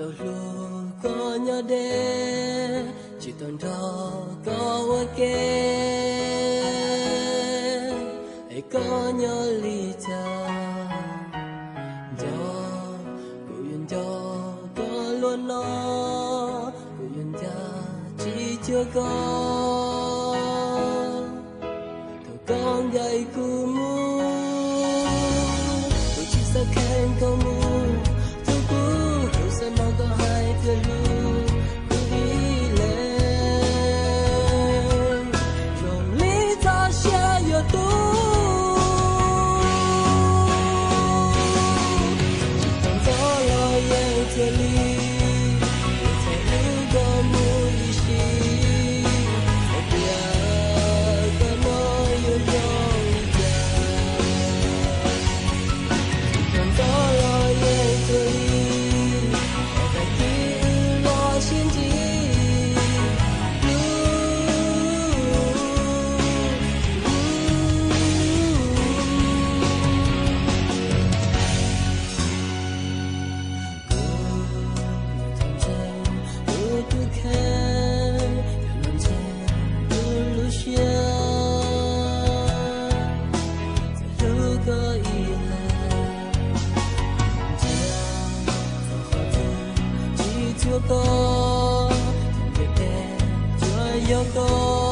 tàu lu có nhớ đê chỉ tuần đó có quên kê ấy có nhớ ly cha cho cô yên cho có luôn nó cô yên cha chỉ chưa có thầu con dạy cô mu tôi chỉ sợ khen cô mu tôi cũ tôi sẽ mong có hai tia lu cô đi lên rồi lý do sẽ yêu tôi这里，在路过木里西，我不要跟我有容易看到了眼这里，我在地落陷阱。có,别别，就有个。